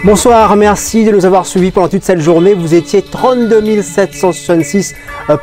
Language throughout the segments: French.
Bonsoir, merci de nous avoir suivis pendant toute cette journée. Vous étiez 32 766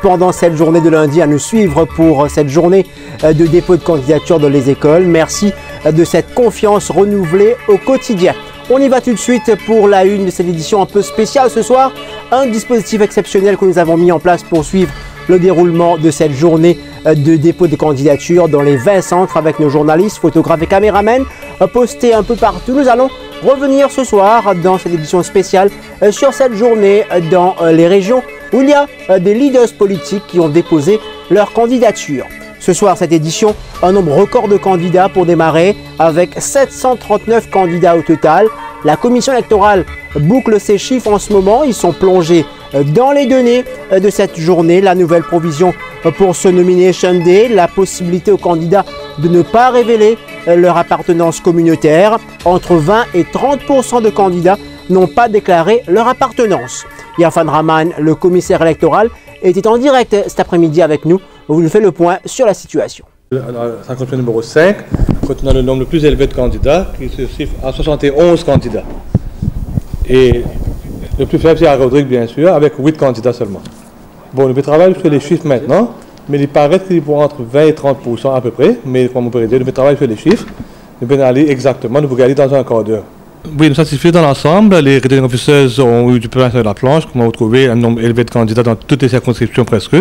pendant cette journée de lundi à nous suivre pour cette journée de dépôt de candidature dans les écoles. Merci de cette confiance renouvelée au quotidien. On y va tout de suite pour la une de cette édition un peu spéciale ce soir. Un dispositif exceptionnel que nous avons mis en place pour suivre le déroulement de cette journée de dépôt de candidature dans les 20 centres avec nos journalistes, photographes et caméramens postés un peu partout. Nous allons revenir ce soir dans cette édition spéciale sur cette journée dans les régions où il y a des leaders politiques qui ont déposé leur candidature. Ce soir, cette édition, un nombre record de candidats pour démarrer avec 739 candidats au total. La commission électorale boucle ses chiffres en ce moment. Ils sont plongés dans les données de cette journée. La nouvelle provision pour ce Nomination Day, la possibilité aux candidats de ne pas révéler leur appartenance communautaire. Entre 20 et 30% de candidats n'ont pas déclaré leur appartenance. Irfan Rahman, le commissaire électoral, était en direct cet après-midi avec nous. Vous nous faites le point sur la situation. La circonscription numéro 5, contenant le nombre le plus élevé de candidats, qui se chiffre à 71 candidats. Et le plus faible, c'est à Rodrigue, bien sûr, avec 8 candidats seulement. Bon, nous travaillons sur les chiffres maintenant, mais il paraît qu'il pourra entre 20 et 30% à peu près, mais comme on peut dire, nous travaillons sur les chiffres, nous allons aller exactement, nous allons aller dans un quart d'heure. Oui, nous satisfaisons dans l'ensemble. Les returning officers ont eu du pain sur la planche, comme on a trouvé un nombre élevé de candidats dans toutes les circonscriptions presque.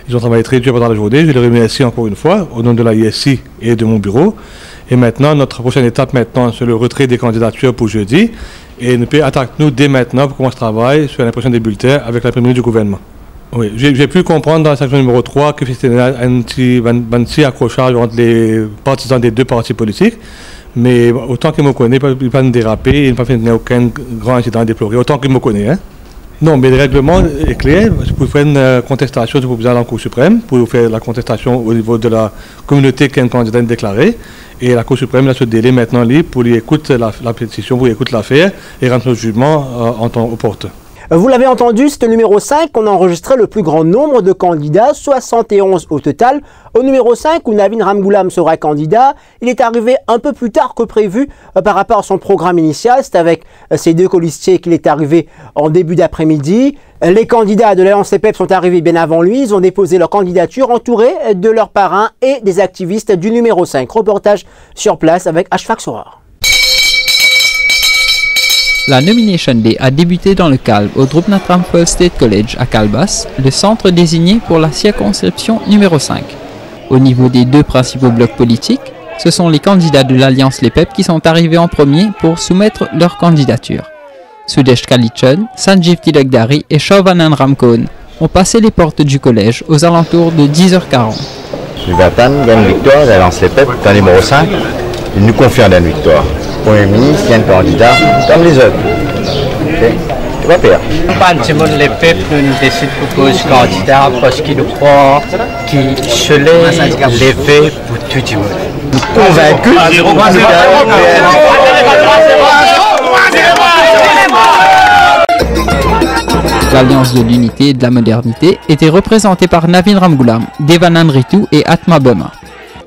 Ils ont travaillé très dur pendant la journée. Je les remercie encore une fois au nom de la ISI et de mon bureau. Et maintenant, notre prochaine étape maintenant, c'est le retrait des candidatures pour jeudi. Et nous pouvons attaquer nous dès maintenant pour commencer le travail sur l'impression des bulletins avec l'imprimerie du gouvernement. Oui, j'ai pu comprendre dans la section numéro 3 que c'était un petit accrochage entre les partisans des deux partis politiques. Mais autant qu'il me connaît, il ne pas déraper, il n'a pas fait aucun grand incident à déplorer, autant qu'il me connaît. Hein. Non, mais le règlement est clair. Pour faire une contestation, il faut aller en Cour suprême, pour faire la contestation au niveau de la communauté qui a un candidat déclaré. Et la Cour suprême a ce délai maintenant libre pour lui écouter la pétition, pour lui écouter l'affaire et rendre le jugement en temps opportun. Vous l'avez entendu, c'est le numéro 5 qu'on a enregistré le plus grand nombre de candidats, 71 au total. Au numéro 5, où Navin Ramgoolam sera candidat, il est arrivé un peu plus tard que prévu par rapport à son programme initial. C'est avec ces deux colistiers qu'il est arrivé en début d'après-midi. Les candidats de l'Alliance CPEP sont arrivés bien avant lui. Ils ont déposé leur candidature entourés de leurs parrains et des activistes du numéro 5. Reportage sur place avec Ashfaq Sorar. La Nomination Day a débuté dans le calme au Drupnatrampol State College à Calbas, le centre désigné pour la circonscription numéro 5. Au niveau des deux principaux blocs politiques, ce sont les candidats de l'Alliance Les PEP qui sont arrivés en premier pour soumettre leur candidature. Sudesh Kalichun, Sanjeev Tilakdari et Shovanand Ramkone ont passé les portes du collège aux alentours de 10h40. Vatan gagne une victoire, l'Alliance Les PEP dans le numéro 5. Il nous confirme une victoire. Le Premier ministre, il y a un candidat comme les autres. Okay. C'est pas pire. Les PEP nous décident de proposer candidat parce qu'ils croient qu'ils se lever pour tout le monde. Convaincus. L'Alliance de l'Unité et de la Modernité était représentée par Navin Ramgoolam, Devanand Ritu et Atma Bhuma.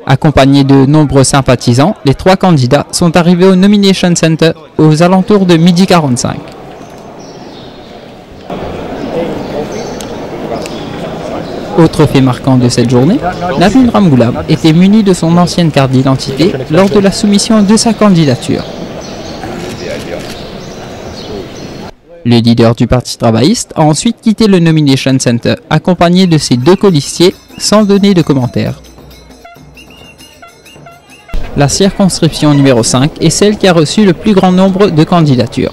Accompagnés de nombreux sympathisants, les trois candidats sont arrivés au Nomination Center aux alentours de 12h45. Autre fait marquant de cette journée, Navin Ramgoolam était muni de son ancienne carte d'identité lors de la soumission de sa candidature. Le leader du Parti travailliste a ensuite quitté le Nomination Center accompagné de ses deux colistiers sans donner de commentaires. La circonscription numéro 5 est celle qui a reçu le plus grand nombre de candidatures.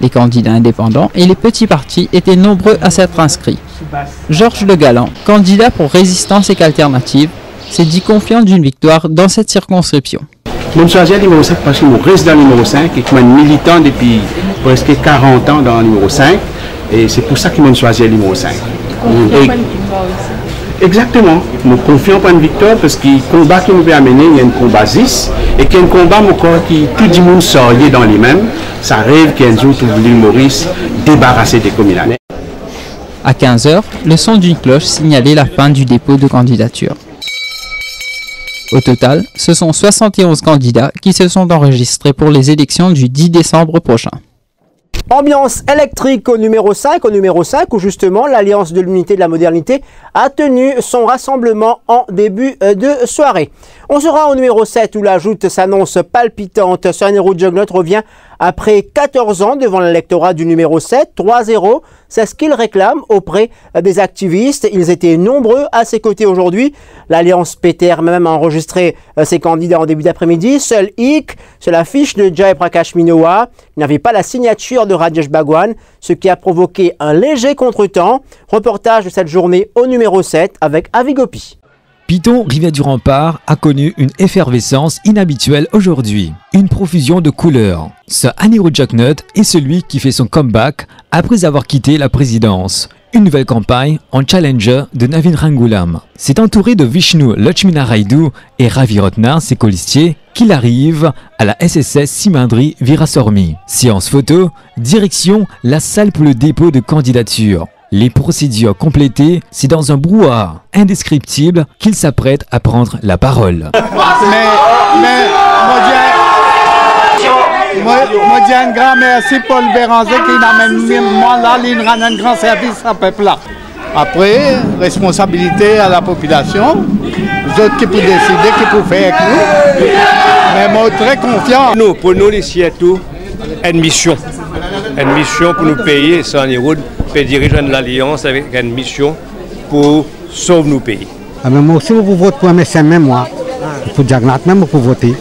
Les candidats indépendants et les petits partis étaient nombreux à s'être inscrits. Georges Le Galland, candidat pour Résistance et Alternative, s'est dit confiant d'une victoire dans cette circonscription. Je choisis le numéro 5 parce que je reste dans le numéro 5 et que je suis militant depuis presque 40 ans dans le numéro 5. Et c'est pour ça que je choisis le numéro 5. Exactement, je suis confiant pour une victoire parce que le combat qui nous peut amener, il y a un combat 10 et qu'il y a un combat qui tout le monde sort dans les mêmes. Ça rêve qu'il y ait un autre humoriste débarrassé des communales. À 15h, le son d'une cloche signalait la fin du dépôt de candidature. Au total, ce sont 71 candidats qui se sont enregistrés pour les élections du 10 décembre prochain. Ambiance électrique au numéro 5, où justement l'Alliance de l'Unité et de la Modernité a tenu son rassemblement en début de soirée. On sera au numéro 7 où la joute s'annonce palpitante. Suanero Juggnut revient après 14 ans devant l'électorat du numéro 7, 3-0. C'est ce qu'il réclame auprès des activistes. Ils étaient nombreux à ses côtés aujourd'hui. L'Alliance PTR même a enregistré ses candidats en début d'après-midi. Seul hic, c'est l'affiche de Jai Prakash Minowa. Il n'avait pas la signature de Rajesh Bhagwan, ce qui a provoqué un léger contretemps. Reportage de cette journée au numéro 7 avec Avi Gopi. Piton Rivière du Rempart a connu une effervescence inhabituelle aujourd'hui. Une profusion de couleurs. Suanero Juggnut est celui qui fait son comeback après avoir quitté la présidence. Une nouvelle campagne en challenger de Navin Rangulam. C'est entouré de Vishnu Lachminaraydu et Ravi Rotna, ses colistiers, qu'il arrive à la SSS Simandri Virasormi. Séance photo, direction la salle pour le dépôt de candidature. Les procédures complétées, c'est dans un brouhaha indescriptible qu'il s'apprête à prendre la parole. Moi, dis un grand merci Paul Béranger qui m'amène moi là, il rend un grand service à peuple là. Après, responsabilité à la population, les autres qui peuvent décider, qui peuvent faire avec nous. Mais moi, très confiant. Nous, pour nous, ici et tout, une mission pour nous payer, Suanero peut diriger l'Alliance avec une mission pour sauver nos pays. Mais moi aussi, vous votez pour MSM, même moi. Pour Juggnut, même pour voter.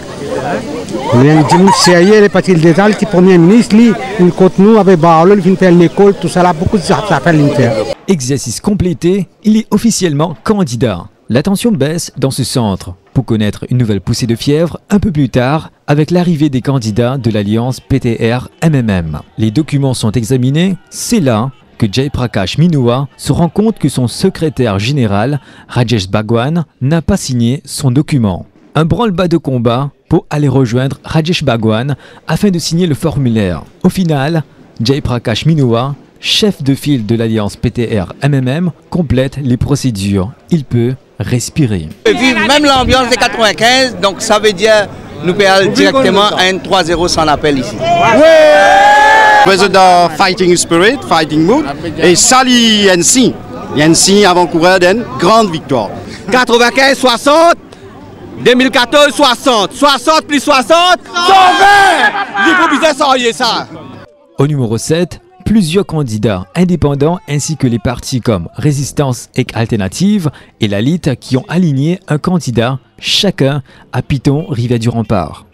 Il y a une sérieux, les partis d'État, le Premier ministre, il compte nous avec Barolo, il vient faire l'école, tout ça, là, beaucoup de choses à faire l'intérieur. Exercice complété, il est officiellement candidat. La tension baisse dans ce centre pour connaître une nouvelle poussée de fièvre un peu plus tard avec l'arrivée des candidats de l'Alliance PTR-MMM. Les documents sont examinés, c'est là que Jai Prakash Minowa se rend compte que son secrétaire général, Rajesh Bhagwan, n'a pas signé son document. Un branle-bas de combat pour aller rejoindre Rajesh Bhagwan afin de signer le formulaire. Au final, Jai Prakash Minowa, chef de file de l'Alliance PTR-MMM, complète les procédures. Il peut respirer. Même l'ambiance des 95, donc ça veut dire nous payons directement un 3-0 sans appel ici. Président Fighting Spirit, Fighting Mood, et Sally Yancy. Yancy avant-coureur d'une grande victoire. 95-60, 2014-60, 60 plus 60, 120! Ça. Au numéro 7, plusieurs candidats indépendants ainsi que les partis comme Résistance et Alternative et la LIT qui ont aligné un candidat chacun à Piton Rivière du Rempart.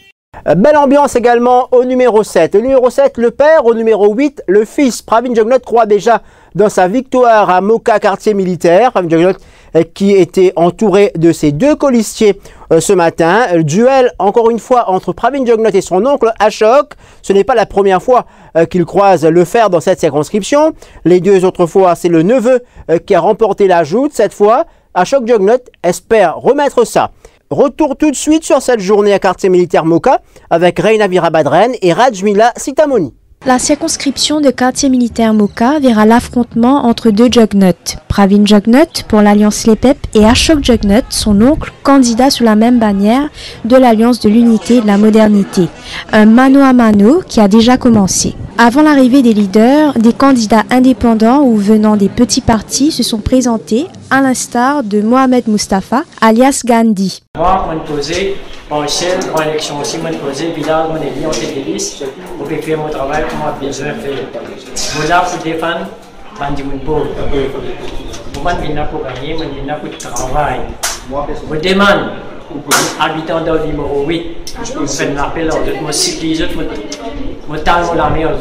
Belle ambiance également au numéro 7. Au numéro 7, le père. Au numéro 8, le fils. Pravin Juggnut croit déjà dans sa victoire à Moka, quartier militaire. Pravin Juggnut qui était entouré de ses deux colistiers ce matin. Duel, encore une fois, entre Pravin Juggnut et son oncle Ashok. Ce n'est pas la première fois qu'il croise le fer dans cette circonscription. Les deux autres fois, c'est le neveu qui a remporté la joute. Cette fois, Ashok Juggnut espère remettre ça. Retour tout de suite sur cette journée à quartier militaire Moka avec Reina Virabadren et Rajmila Sitamoni. La circonscription de quartier militaire Moka verra l'affrontement entre deux Juggnut. Pravin Juggnut pour l'Alliance LEPEP et Ashok Juggnut, son oncle, candidat sous la même bannière de l'Alliance de l'Unité et de la Modernité. Un mano à mano qui a déjà commencé. Avant l'arrivée des leaders, des candidats indépendants ou venant des petits partis se sont présentés, à l'instar de Mohamed Mustafa, alias Gandhi. Moi, je me posais, partielle, en élection aussi, je me posais, village, mon élu, on était des listes, pour faire mon travail, pour moi, besoin de faire. Moi, là, pour défendre, je me pauvre. Moi, je viens pour gagner, je viens pour travailler. Je demande, habitant dans le numéro 8, je fais un appel, je cyclise, je talme la meilleure.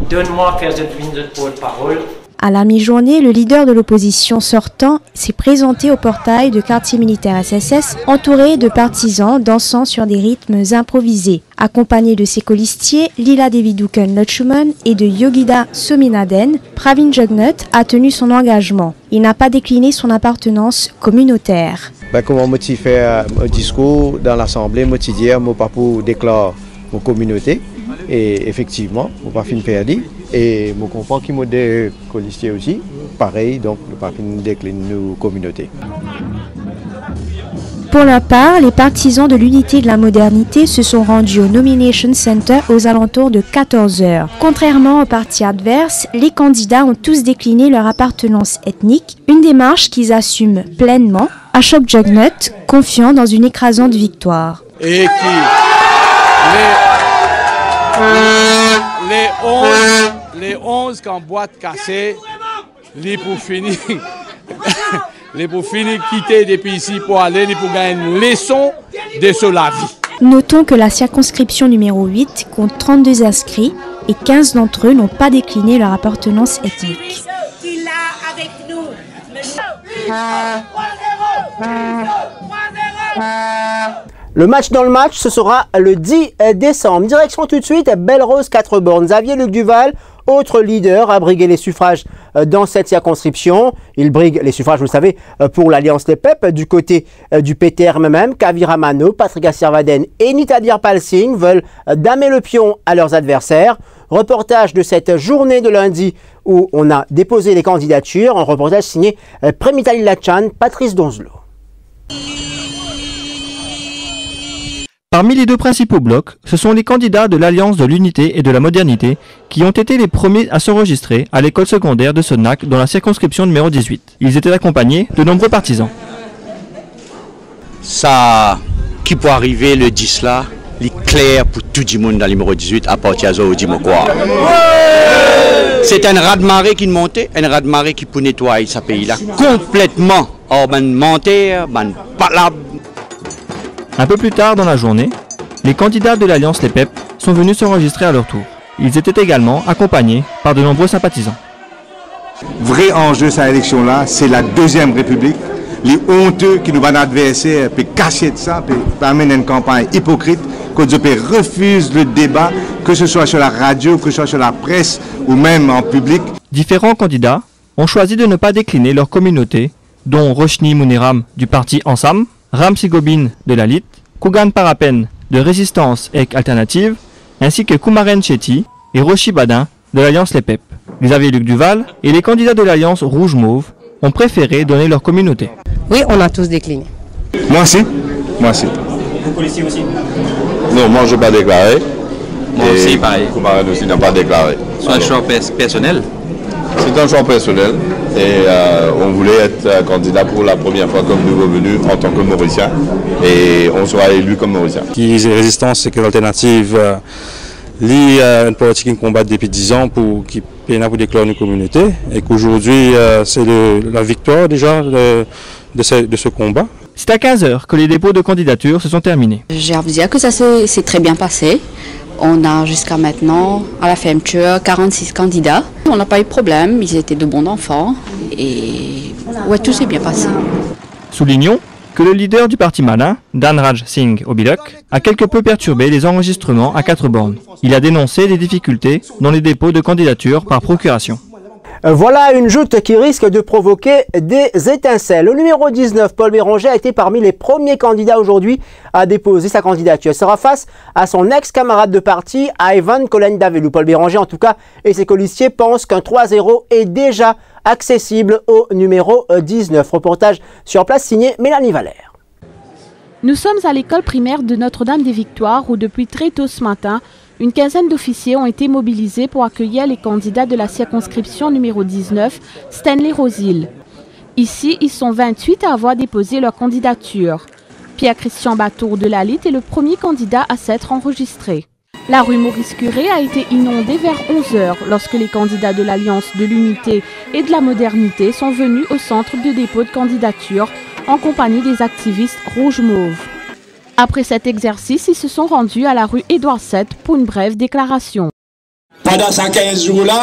Donne-moi faire une porte-parole. À la mi-journée, le leader de l'opposition sortant s'est présenté au portail de quartier militaire SSS, entouré de partisans dansant sur des rythmes improvisés. Accompagné de ses colistiers, Lila Devidukan Lutchuman et de Yogida Sominaden, Pravin Juggnut a tenu son engagement. Il n'a pas décliné son appartenance communautaire. Comment moi faire un discours dans l'Assemblée, moi dire, moi pas pour déclarer mon communauté. Et effectivement, on pas fin perdu. Et je comprends qu'il y a des colistiers aussi. Pareil, donc nous pas fin décliner nos communautés. Pour leur part, les partisans de l'unité et de la modernité se sont rendus au Nomination Center aux alentours de 14 h. Contrairement aux partis adverses, les candidats ont tous décliné leur appartenance ethnique, une démarche qu'ils assument pleinement. Ashok Jugnut, confiant dans une écrasante victoire. Et qui les 11 qui ont boîte cassée, les pour finir. Les pour finir quitter depuis ici pour aller, pour gagner une leçon de sur la vie. Notons que la circonscription numéro 8 compte 32 inscrits et 15 d'entre eux n'ont pas décliné leur appartenance ethnique. Le match dans le match, ce sera le 10 décembre. Direction tout de suite, Belle-Rose 4 bornes. Xavier-Luc Duval, autre leader, a brigué les suffrages dans cette circonscription. Il brigue les suffrages, vous le savez, pour l'Alliance Les Pep. Du côté du PTR même, Kavira Mano, Patrick Assirvaden et Nitadir Pal Singh veulent damer le pion à leurs adversaires. Reportage de cette journée de lundi où on a déposé les candidatures. Un reportage signé Prémitali Lachan, Patrice Donzelot. Parmi les deux principaux blocs, ce sont les candidats de l'Alliance de l'Unité et de la Modernité qui ont été les premiers à s'enregistrer à l'école secondaire de Sonac dans la circonscription numéro 18. Ils étaient accompagnés de nombreux partisans. Ça, qui peut arriver le 10 là, il est clair pour tout le monde dans le numéro 18 à partir de Dimokoa. C'est un raz-de-marée qui montait, un raz-de-marée qui peut nettoyer ce pays-là complètement. Or, menteur, palable. Un peu plus tard dans la journée, les candidats de l'Alliance Les Pep sont venus s'enregistrer à leur tour. Ils étaient également accompagnés par de nombreux sympathisants. Vrai enjeu de cette élection-là, c'est la deuxième République. Les honteux qui nous vont adverser peuvent cacher de ça, peuvent amener une campagne hypocrite, que refuse le débat, que ce soit sur la radio, que ce soit sur la presse ou même en public. Différents candidats ont choisi de ne pas décliner leur communauté, dont Roshni Muniram du parti Ensam, Ram Sigobin de la LIT, Kugan Parapen de Résistance et Alternative, ainsi que Kumaren Chetty et Roshi Badin de l'Alliance Les Pep. Xavier-Luc Duval et les candidats de l'Alliance Rouge-Mauve ont préféré donner leur communauté. Oui, on a tous décliné. Moi aussi. Moi aussi. Vous policiers aussi? Non, moi je n'ai pas déclaré. Moi aussi, pareil. Kumaren aussi n'a pas déclaré. C'est un choix personnel? C'est un choix personnel et on voulait être candidat pour la première fois comme nouveau venu en tant que Mauricien et on sera élu comme Mauricien. Qui résistance, c'est que l'alternative lie une politique qui combat depuis 10 ans qui peine pour déclarer une communauté et qu'aujourd'hui c'est la victoire déjà de ce combat. C'est à 15 h que les dépôts de candidature se sont terminés. J'ai à vous dire que ça s'est très bien passé. On a jusqu'à maintenant, à la fermeture, 46 candidats. On n'a pas eu de problème, ils étaient de bons enfants et ouais, tout s'est bien passé. Soulignons que le leader du parti malin, Dhanraj Singh Obilok, a quelque peu perturbé les enregistrements à 4 bornes. Il a dénoncé des difficultés dans les dépôts de candidature par procuration. Voilà une joute qui risque de provoquer des étincelles. Le numéro 19, Paul Béranger, a été parmi les premiers candidats aujourd'hui à déposer sa candidature. Il sera face à son ex-camarade de parti, Ivan Kolen-Davelou. Paul Béranger, en tout cas, et ses colistiers pensent qu'un 3-0 est déjà accessible au numéro 19. Reportage sur place signé Mélanie Valère. Nous sommes à l'école primaire de Notre-Dame-des-Victoires où depuis très tôt ce matin, une quinzaine d'officiers ont été mobilisés pour accueillir les candidats de la circonscription numéro 19, Stanley Rosil. Ici, ils sont 28 à avoir déposé leur candidature. Pierre-Christian Batour de la LIT est le premier candidat à s'être enregistré. La rue Maurice-Curé a été inondée vers 11 h lorsque les candidats de l'Alliance de l'Unité et de la Modernité sont venus au centre de dépôt de candidature en compagnie des activistes rouge-mauve. Après cet exercice, ils se sont rendus à la rue Édouard VII pour une brève déclaration. Pendant ces 15 jours-là,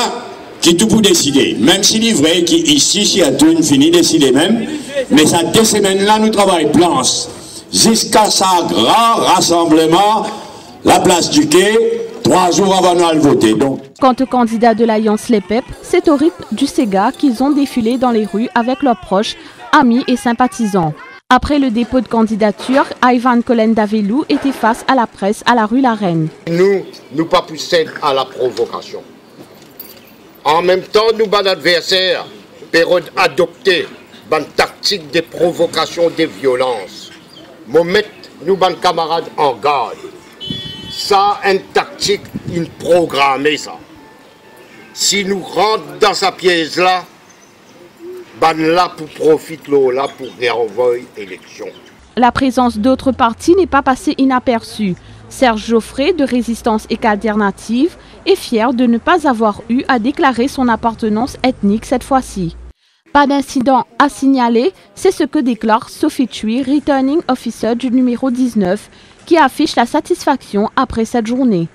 qui tout pour décider. Même s'il est vrai qu'ici, si tout une fini décider même, mais ça 2 semaines-là, nous travaillons planche. Jusqu'à ce grand rassemblement, la place du quai, 3 jours avant nous le voter. Donc. Quant aux candidats de l'Alliance Les Pep, c'est au rythme du Sega qu'ils ont défilé dans les rues avec leurs proches, amis et sympathisants. Après le dépôt de candidature, Ivan Kolen-Davelou était face à la presse à la rue La Reine. Nous pas pousser à la provocation. En même temps, nous, ban adversaires, peuvent adopter une tactique de provocation, de violence. je mets nous, ban camarades, en garde. Ça, une tactique, une programmée, ça. Si nous rentrons dans sa pièce là, ban là pour profiter là pour renvoyer l'élection. La présence d'autres partis n'est pas passée inaperçue. Serge Geoffrey, de Résistance et Alternative, est fier de ne pas avoir eu à déclarer son appartenance ethnique cette fois-ci. Pas d'incident à signaler, c'est ce que déclare Sophie Thuy, Returning Officer du numéro 19, qui affiche la satisfaction après cette journée.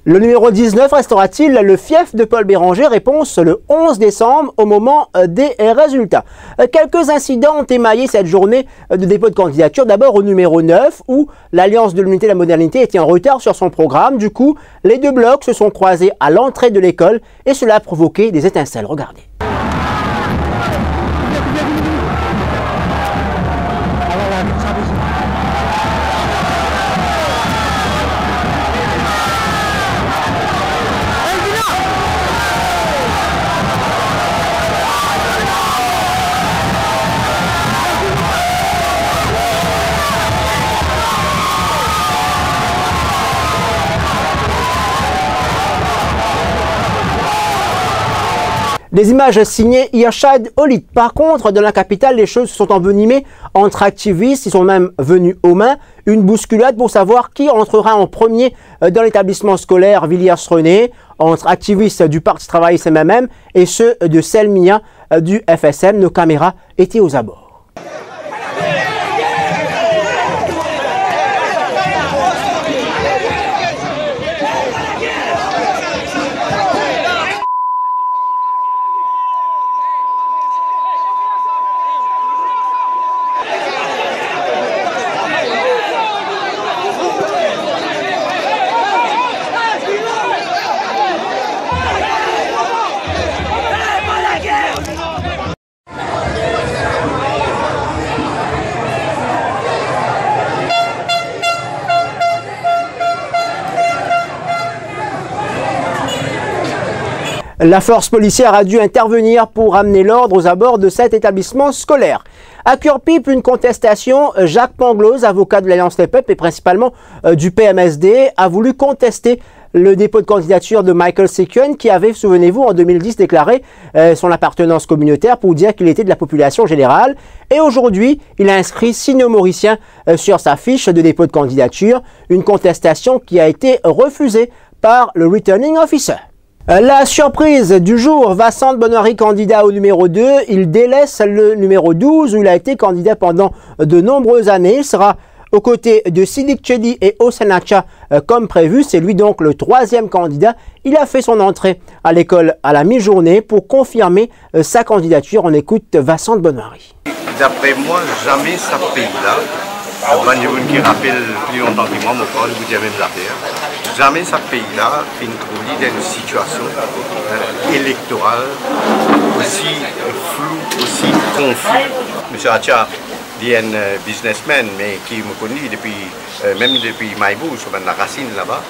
Le numéro 19 restera-t-il le fief de Paul Béranger? Réponse le 11 décembre au moment des résultats. Quelques incidents ont émaillé cette journée de dépôt de candidature. D'abord au numéro 9 où l'Alliance de l'Unité et de la Modernité était en retard sur son programme. Du coup, les deux blocs se sont croisés à l'entrée de l'école et cela a provoqué des étincelles. Regardez. Des images signées Irshad Olit. Par contre, dans la capitale, les choses se sont envenimées entre activistes. Ils sont même venus aux mains. Une bousculade pour savoir qui entrera en premier dans l'établissement scolaire Villiers-René, entre activistes du Parti travailliste MMM et ceux de Selmia du FSM. Nos caméras étaient aux abords. La force policière a dû intervenir pour amener l'ordre aux abords de cet établissement scolaire. À Cure-Pipe, une contestation. Jacques Pangloss, avocat de l'Alliance Les Peuples et principalement du PMSD, a voulu contester le dépôt de candidature de Michael Sequin qui avait, souvenez-vous, en 2010 déclaré son appartenance communautaire pour dire qu'il était de la population générale. Et aujourd'hui, il a inscrit sino-mauricien sur sa fiche de dépôt de candidature. Une contestation qui a été refusée par le Returning Officer. La surprise du jour, Vincent Bonoiri, candidat au numéro 2, il délaisse le numéro 12 où il a été candidat pendant de nombreuses années. Il sera aux côtés de Sidik Chedi et Osenacha comme prévu. C'est lui donc le troisième candidat. Il a fait son entrée à l'école à la mi-journée pour confirmer sa candidature. On écoute Vincent Bonoiri. D'après moi, jamais ça pays-là, qui rappelle plus longtemps que moi, je vous dis même l'affaire. Jamais ce pays-là fait une dans une situation électorale aussi floue, aussi confuse. M. Acha est un businessman, mais qui me connaît depuis, même depuis Maïbou, sur la racine là-bas.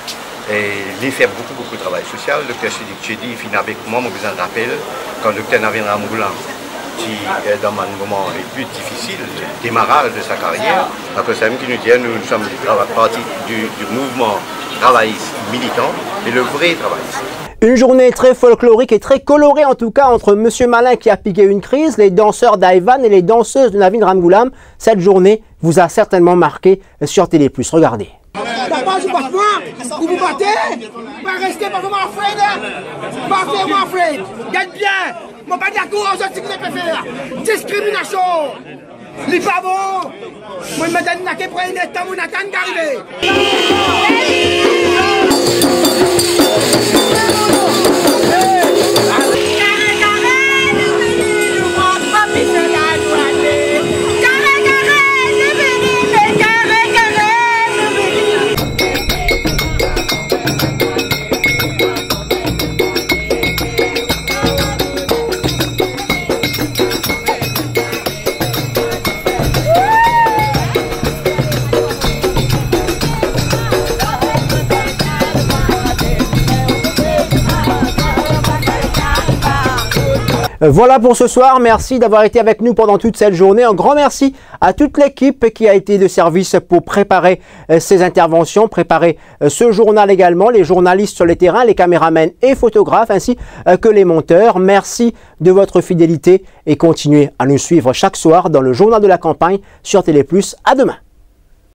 Et il fait beaucoup de travail social. Le docteur Sidik Chedi finit avec moi, je vous en rappelle, quand le docteur Navin Ramoulan, qui est dans un moment le plus difficile, le démarrage de sa carrière, après ça, qui nous dit nous sommes partie du mouvement travailliste militant et le vrai travailliste. Une journée très folklorique et très colorée en tout cas entre Monsieur Malin qui a piqué une crise, les danseurs d'Aïvan et les danseuses de Navin Ramgoulam. Cette journée vous a certainement marqué sur Télé+. Regardez. D'abord, je passe moi, vous vous battez, pas rester pas vraiment afraid, pas vraiment afraid, gagne bien, moi pas d'accord aux autres qui ne peuvent faire, discrimination, les pas bon, moi je me donne n'a qu'à prendre une état, mon attend d'arriver. Voilà pour ce soir. Merci d'avoir été avec nous pendant toute cette journée. Un grand merci à toute l'équipe qui a été de service pour préparer ces interventions, préparer ce journal également, les journalistes sur le terrain, les caméramans et photographes, ainsi que les monteurs. Merci de votre fidélité et continuez à nous suivre chaque soir dans le journal de la campagne sur Télé+. À demain.